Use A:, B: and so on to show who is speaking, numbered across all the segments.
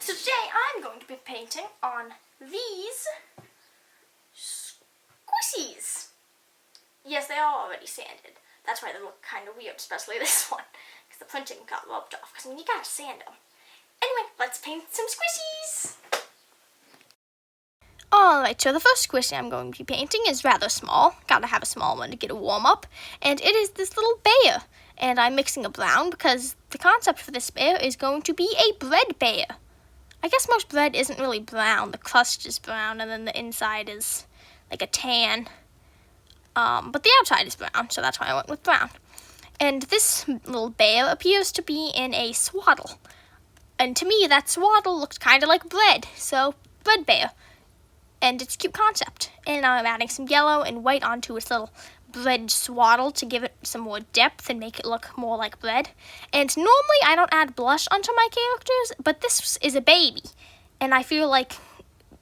A: So today I'm going to be painting on these squissies. Yes, they are already sanded. That's why they look kind of weird, especially this one, because the printing got rubbed off. Because you gotta sand them. Anyway, let's paint some squissies. Alright, so the first squishy I'm going to be painting is rather small. Gotta have a small one to get a warm up. And it is this little bear. And I'm mixing a brown because the concept for this bear is going to be a bread bear. I guess most bread isn't really brown. The crust is brown and then the inside is like a tan. But the outside is brown, so that's why I went with brown. And this little bear appears to be in a swaddle. And to me, that swaddle looks kind of like bread, so bread bear. And it's a cute concept. And now I'm adding some yellow and white onto its little bread swaddle to give it some more depth and make it look more like bread. And normally I don't add blush onto my characters, but this is a baby. And I feel like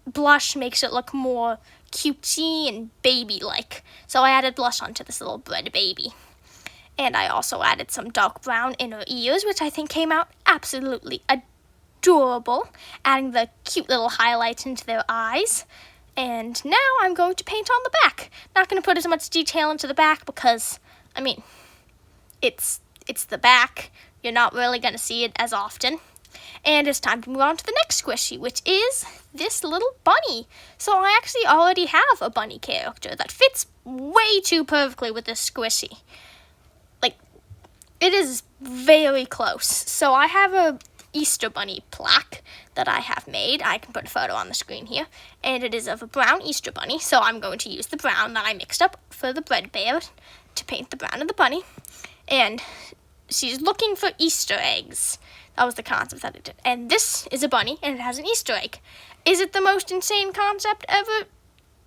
A: blush makes it look more cutesy and baby-like. So I added blush onto this little bread baby. And I also added some dark brown inner ears, which I think came out absolutely adorable, adding the cute little highlights into their eyes. And now I'm going to paint on the back. Not going to put as much detail into the back because, I mean, it's the back. You're not really going to see it as often. And it's time to move on to the next squishy, which is this little bunny. So I actually already have a bunny character that fits way too perfectly with this squishy. Like, it is very close. So I have a Easter bunny plaque that I have made. I can put a photo on the screen here. And it is of a brown Easter bunny. So I'm going to use the brown that I mixed up for the bread bear to paint the brown of the bunny. And she's looking for Easter eggs. That was the concept that it did. And this is a bunny, and it has an Easter egg. Is it the most insane concept ever?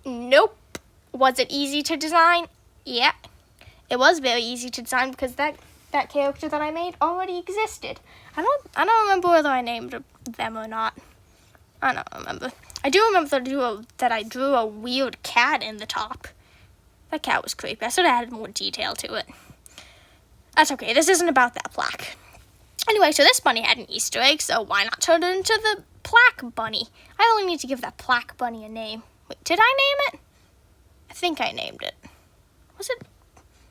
A: Nope. Was it easy to design? Yeah. It was very easy to design because that character that I made already existed. I don't remember whether I named them or not. I don't remember. I do remember that I drew a weird cat in the top. That cat was creepy. I should have added more detail to it. That's okay. This isn't about that plaque. Anyway, so this bunny had an Easter egg, so why not turn it into the plaque bunny? I only need to give that plaque bunny a name. Wait, did I name it? I think I named it. Was it?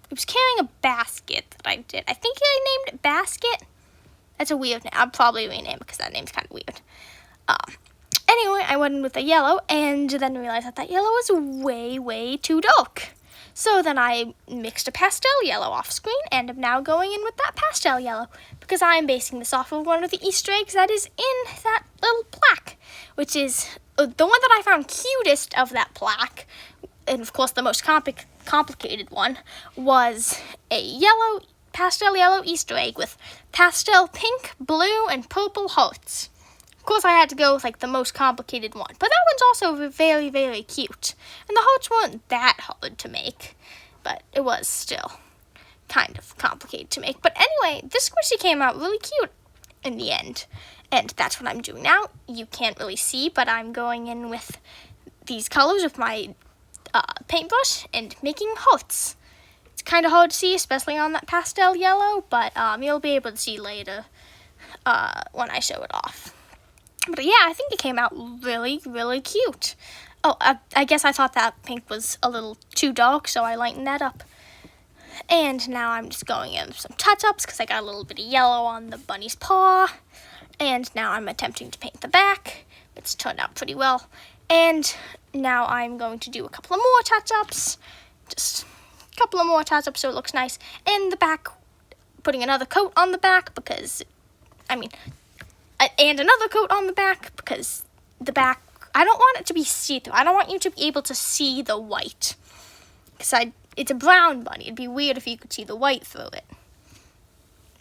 A: It was carrying a basket that I did. I think I named it Basket. That's a weird name. I'll probably rename it because that name's kind of weird. Anyway, I went in with the yellow and then realized that yellow was way, way too dark. So then I mixed a pastel yellow off screen and am now going in with that pastel yellow because I am basing this off of one of the Easter eggs that is in that little plaque, which is the one that I found cutest of that plaque, and of course the most complicated one, was a pastel yellow Easter egg with pastel pink, blue, and purple hearts. Of course, I had to go with, like, the most complicated one. But that one's also very, very cute. And the hearts weren't that hard to make. But it was still kind of complicated to make. But anyway, this squishy came out really cute in the end. And that's what I'm doing now. You can't really see, but I'm going in with these colors with my paintbrush and making hearts. It's kind of hard to see, especially on that pastel yellow. But you'll be able to see later when I show it off. But yeah, I think it came out really, really cute. Oh, I guess I thought that pink was a little too dark, so I lightened that up. And now I'm just going in with some touch-ups because I got a little bit of yellow on the bunny's paw. And now I'm attempting to paint the back. It's turned out pretty well. And now I'm going to do a couple of more touch-ups. Just a couple of more touch-ups so it looks nice. And the back, putting another coat on the back because, and another coat on the back because the back, I don't want it to be see-through. I don't want you to be able to see the white. Because it's a brown bunny. It'd be weird if you could see the white through it.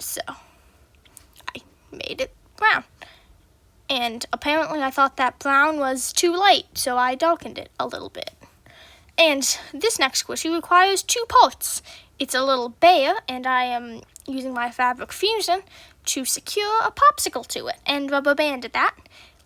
A: So, I made it brown. And apparently I thought that brown was too light, so I darkened it a little bit. And this next squishy requires two parts. It's a little bear, and I am using my fabric fusion to secure a popsicle to it and rubber banded that.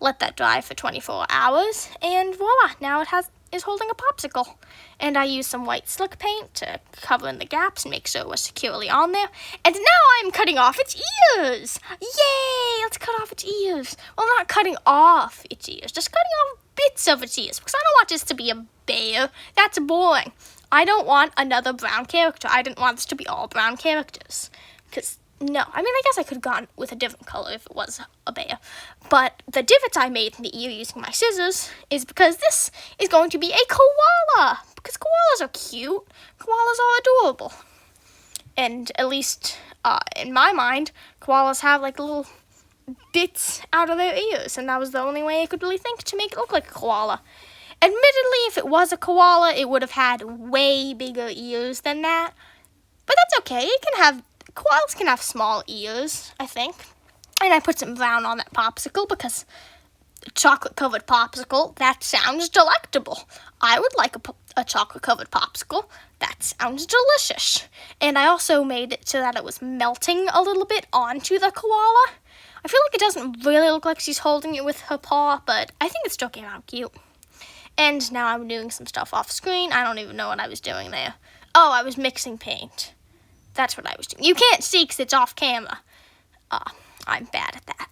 A: Let that dry for 24 hours, and voila, now it has is holding a popsicle. And I used some white slick paint to cover in the gaps and make sure it was securely on there. And now I'm cutting off its ears. Yay! Let's cut off its ears. Well, not cutting off its ears, just cutting off bits of its ears. Because I don't want this to be a bear. That's boring. I don't want another brown character. I didn't want this to be all brown characters. Because, no. I mean, I guess I could have gone with a different color if it was a bear. But the divots I made in the ear using my scissors is because this is going to be a koala. Because koalas are cute. Koalas are adorable. And at least in my mind, koalas have like little bits out of their ears. And that was the only way I could really think to make it look like a koala. Admittedly, if it was a koala, it would have had way bigger ears than that. But that's okay. Koalas can have small ears, I think. And I put some brown on that popsicle because a chocolate-covered popsicle, that sounds delectable. I would like a chocolate-covered popsicle. That sounds delicious. And I also made it so that it was melting a little bit onto the koala. I feel like it doesn't really look like she's holding it with her paw, but I think it still came out cute. And now I'm doing some stuff off screen. I don't even know what I was doing there. Oh, I was mixing paint. That's what I was doing. You can't see because it's off camera. I'm bad at that.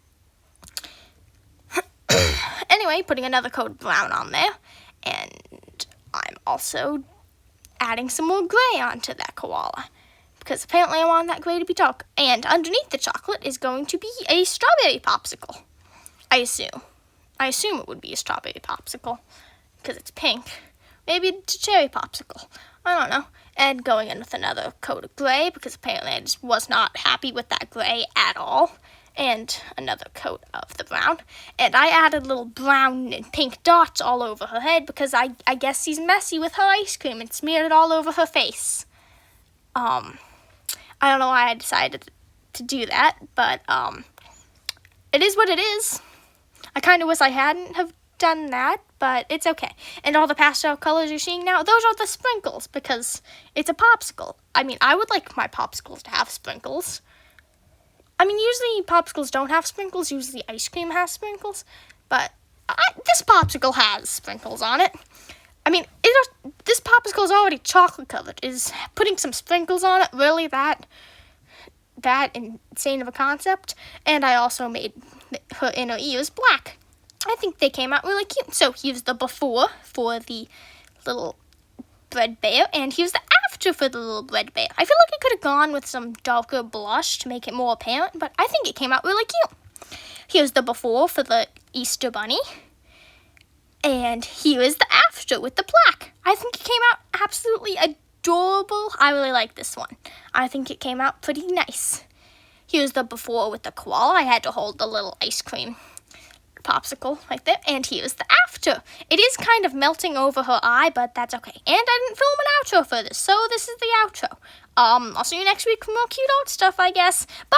A: Anyway, putting another coat of brown on there. And I'm also adding some more gray onto that koala. Because apparently I want that gray to be dark. And underneath the chocolate is going to be a strawberry popsicle. I assume. I assume it would be a strawberry popsicle. Because it's pink. Maybe it's a cherry popsicle. I don't know. And going in with another coat of gray, because apparently I just was not happy with that gray at all. And another coat of the brown. And I added little brown and pink dots all over her head, because I guess she's messy with her ice cream and smeared it all over her face. I don't know why I decided to do that, but it is what it is. I kind of wish I hadn't have done that, but it's okay. And all the pastel colors you're seeing now, those are the sprinkles, because it's a popsicle. I mean, I would like my popsicles to have sprinkles. I mean, usually popsicles don't have sprinkles. Usually ice cream has sprinkles. But this popsicle has sprinkles on it. I mean, this popsicle is already chocolate covered. Is putting some sprinkles on it really that insane of a concept? And I also made her inner ears black. I think they came out really cute. So here's the before for the little bread bear, and here's the after for the little bread bear. I feel like I could have gone with some darker blush to make it more apparent, but I think it came out really cute. Here's the before for the Easter bunny, and here is the after with the plaque. I think it came out absolutely adorable. I really like this one. I think it came out pretty nice. Here's the before with the koala. I had to hold the little ice cream popsicle right there, and here's the after. It is kind of melting over her eye, but that's okay. And I didn't film an outro for this, so this is the outro. I'll see you next week for more cute art stuff, I guess. Bye!